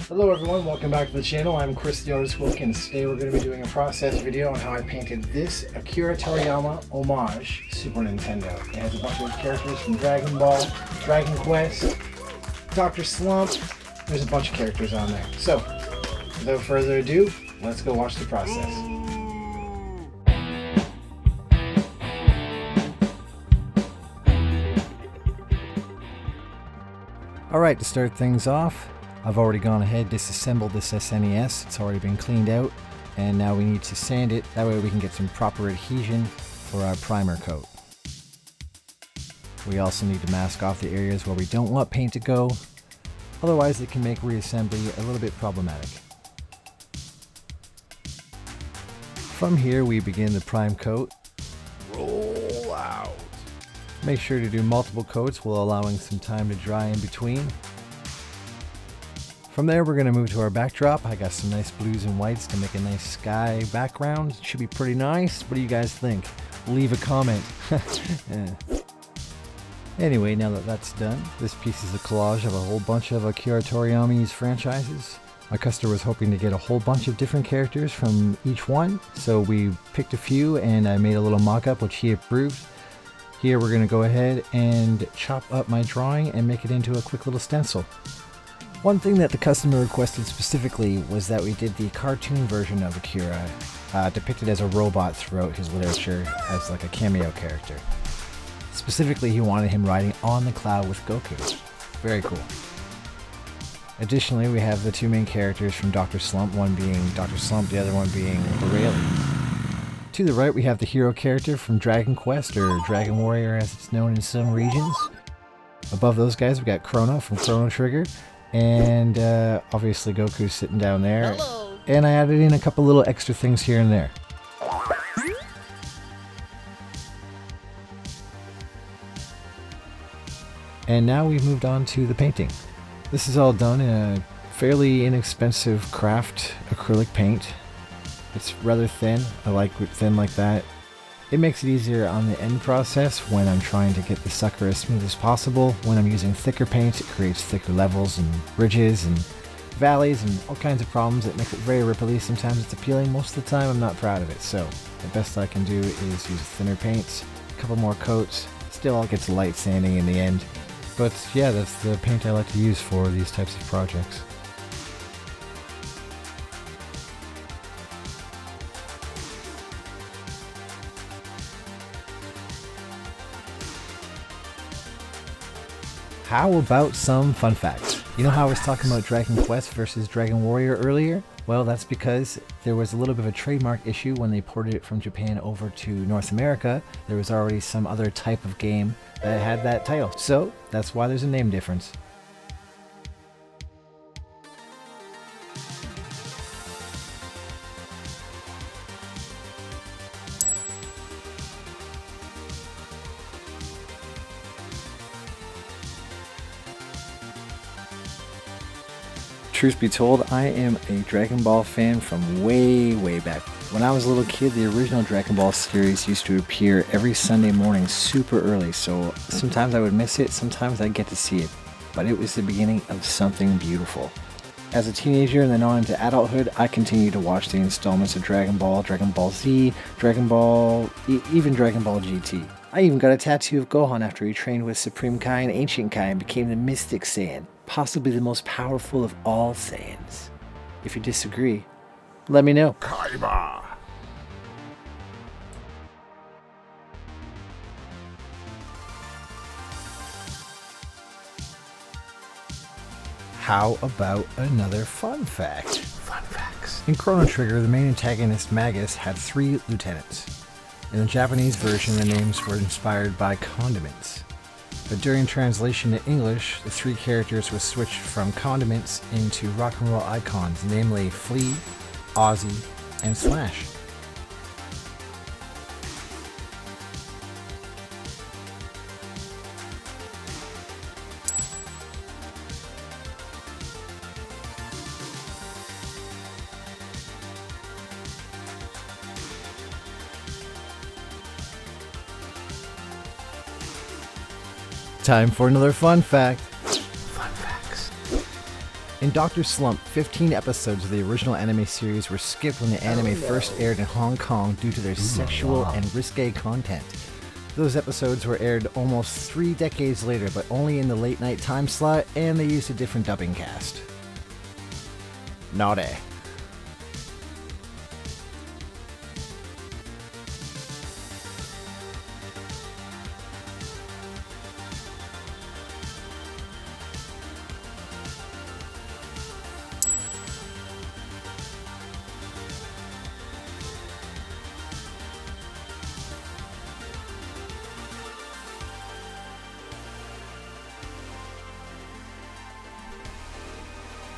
Hello everyone, welcome back to the channel. I'm Chris the Artist Wilkins. Today we're going to be doing a process video on how I painted this Akira Toriyama homage Super Nintendo. It has a bunch of characters from Dragon Ball, Dragon Quest, Dr. Slump. There's a bunch of characters on there. So, without further ado, let's go watch the process. Alright, to start things off, I've already gone ahead, disassembled this SNES. It's already been cleaned out, and now we need to sand it. That way we can get some proper adhesion for our primer coat. We also need to mask off the areas where we don't want paint to go, otherwise it can make reassembly a little bit problematic. From here we begin the prime coat. Roll out. Make sure to do multiple coats while allowing some time to dry in between. From there we're going to move to our backdrop. I got some nice blues and whites to make a nice sky background. It should be pretty nice. What do you guys think? Leave a comment. Yeah. Anyway, now that that's done, this piece is a collage of a whole bunch of Akira Toriyama's franchises. My customer was hoping to get a whole bunch of different characters from each one, so we picked a few and I made a little mock-up which he approved. Here we're going to go ahead and chop up my drawing and make it into a quick little stencil. One thing that the customer requested specifically was that we did the cartoon version of Akira, depicted as a robot throughout his literature as like a cameo character. Specifically, he wanted him riding on the cloud with Goku. Very cool. Additionally, we have the two main characters from Dr. Slump, one being Dr. Slump, the other one being Rayleigh. To the right, we have the hero character from Dragon Quest, or Dragon Warrior as it's known in some regions. Above those guys, we got Chrono from Chrono Trigger. And obviously Goku's sitting down there. Hello. And I added in a couple little extra things here and there. And now we've moved on to the painting. This is all done in a fairly inexpensive craft acrylic paint. It's rather thin. I like it thin like that. It makes it easier on the end process when I'm trying to get the sucker as smooth as possible. When I'm using thicker paint, it creates thicker levels and ridges and valleys and all kinds of problems. It makes it very ripply. Sometimes it's appealing. Most of the time I'm not proud of it. So the best I can do is use thinner paints, a couple more coats. Still all gets light sanding in the end. But yeah, that's the paint I like to use for these types of projects. How about some fun facts? You know how I was talking about Dragon Quest versus Dragon Warrior earlier? Well, that's because there was a little bit of a trademark issue when they ported it from Japan over to North America. There was already some other type of game that had that title. So that's why there's a name difference. Truth be told, I am a Dragon Ball fan from way back. When I was a little kid, the original Dragon Ball series used to appear every Sunday morning super early, so sometimes I would miss it, sometimes I'd get to see it. But it was the beginning of something beautiful. As a teenager and then on into adulthood, I continued to watch the installments of Dragon Ball Z, Dragon Ball, even Dragon Ball GT. I even got a tattoo of Gohan after he trained with Supreme Kai and Ancient Kai and became the Mystic Saiyan, possibly the most powerful of all Saiyans. If you disagree, let me know. Kaiba! How about another fun fact? Fun facts. In Chrono Trigger, the main antagonist Magus had 3 lieutenants. In the Japanese version, the names were inspired by condiments. But during translation to English, the 3 characters were switched from condiments into rock and roll icons, namely Flea, Ozzy, and Slash. Time for another fun fact. Fun facts. In Dr. Slump, 15 episodes of the original anime series were skipped when the anime first aired in Hong Kong due to their sexual and risque content. Those episodes were aired almost 3 decades later, but only in the late night time slot, and they used a different dubbing cast. Naughty.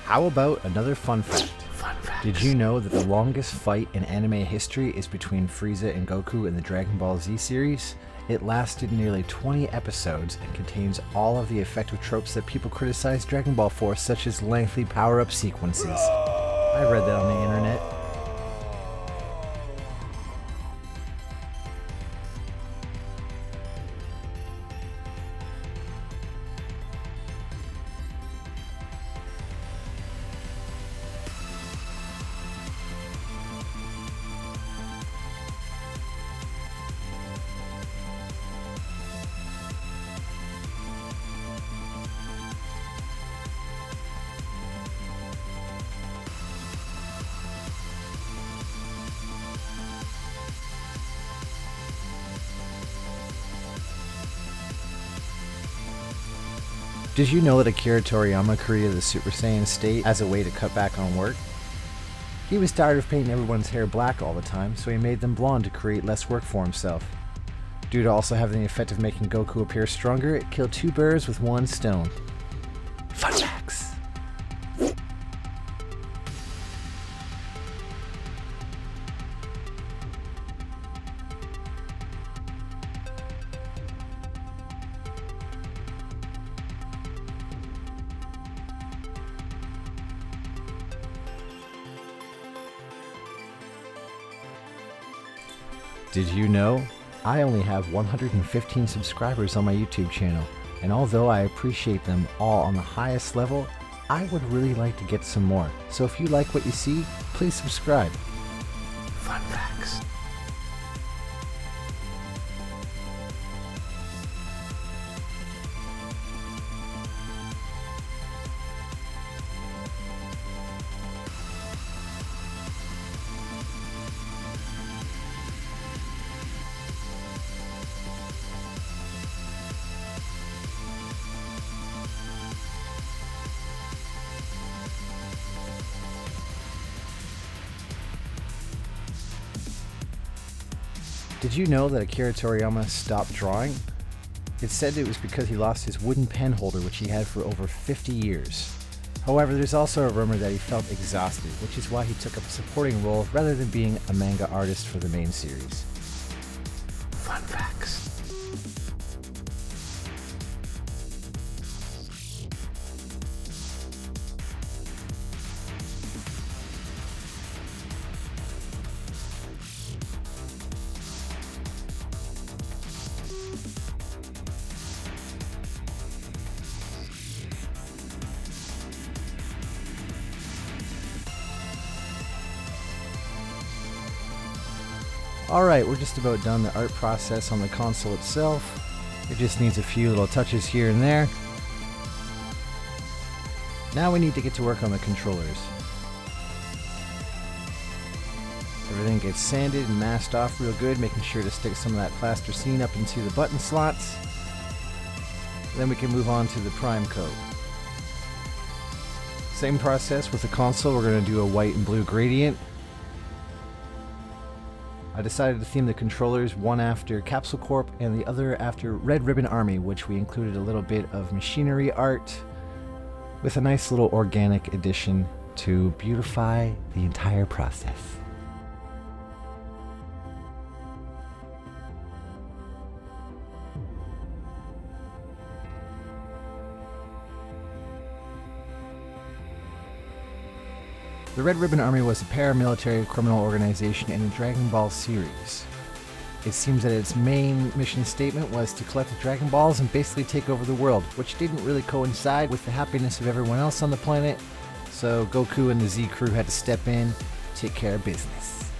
How about another fun fact? Did you know that the longest fight in anime history is between Frieza and Goku in the Dragon Ball Z series? It lasted nearly 20 episodes and contains all of the effective tropes that people criticize Dragon Ball for, such as lengthy power-up sequences. I read that on the internet. Did you know that Akira Toriyama created the Super Saiyan state as a way to cut back on work? He was tired of painting everyone's hair black all the time, so he made them blonde to create less work for himself. Due to also having the effect of making Goku appear stronger, it killed 2 birds with 1 stone. Fun facts! Did you know? I only have 115 subscribers on my YouTube channel, and although I appreciate them all on the highest level, I would really like to get some more. So if you like what you see, please subscribe. Fun facts. Did you know that Akira Toriyama stopped drawing? It's said it was because he lost his wooden pen holder, which he had for over 50 years. However, there's also a rumor that he felt exhausted, which is why he took up a supporting role rather than being a manga artist for the main series. Fun facts. Alright, we're just about done the art process on the console itself. It just needs a few little touches here and there. Now we need to get to work on the controllers. Everything gets sanded and masked off real good, making sure to stick some of that plasticine up into the button slots. Then we can move on to the prime coat. Same process with the console, we're going to do a white and blue gradient. I decided to theme the controllers, one after Capsule Corp and the other after Red Ribbon Army, which we included a little bit of machinery art with a nice little organic addition to beautify the entire process. The Red Ribbon Army was a paramilitary criminal organization in the Dragon Ball series. It seems that its main mission statement was to collect the Dragon Balls and basically take over the world, which didn't really coincide with the happiness of everyone else on the planet, so Goku and the Z crew had to step in, take care of business.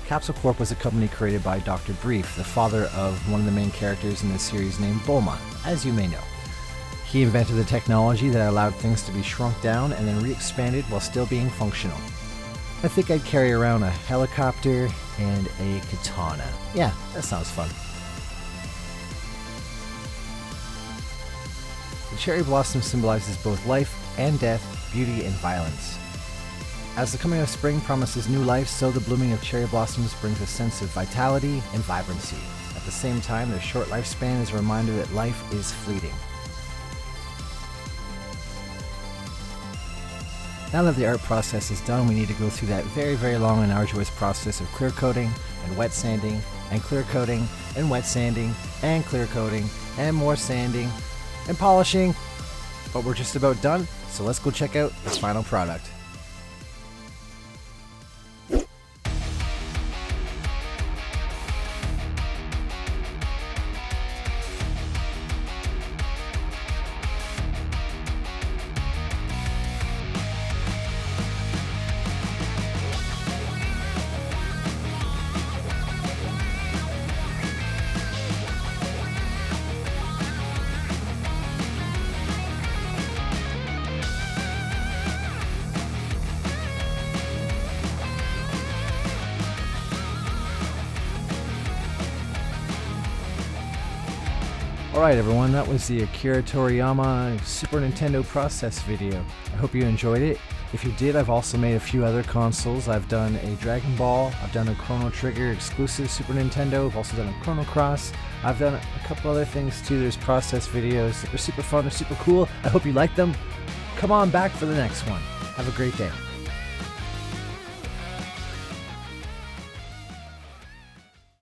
Capsule Corp was a company created by Dr. Brief, the father of one of the main characters in the series named Bulma, as you may know. He invented the technology that allowed things to be shrunk down and then re-expanded while still being functional. I think I'd carry around a helicopter and a katana. Yeah, that sounds fun. The cherry blossom symbolizes both life and death, beauty and violence. As the coming of spring promises new life, so the blooming of cherry blossoms brings a sense of vitality and vibrancy. At the same time, their short lifespan is a reminder that life is fleeting. Now that the art process is done, we need to go through that very, very long and arduous process of clear coating and wet sanding and clear coating and wet sanding and clear coating and more sanding and polishing. But we're just about done, so let's go check out the final product. Alright everyone, that was the Akira Toriyama Super Nintendo process video. I hope you enjoyed it. If you did, I've also made a few other consoles. I've done a Dragon Ball, I've done a Chrono Trigger exclusive Super Nintendo, I've also done a Chrono Cross, I've done a couple other things too. There's process videos. They're super fun, they're super cool. I hope you like them. Come on back for the next one. Have a great day.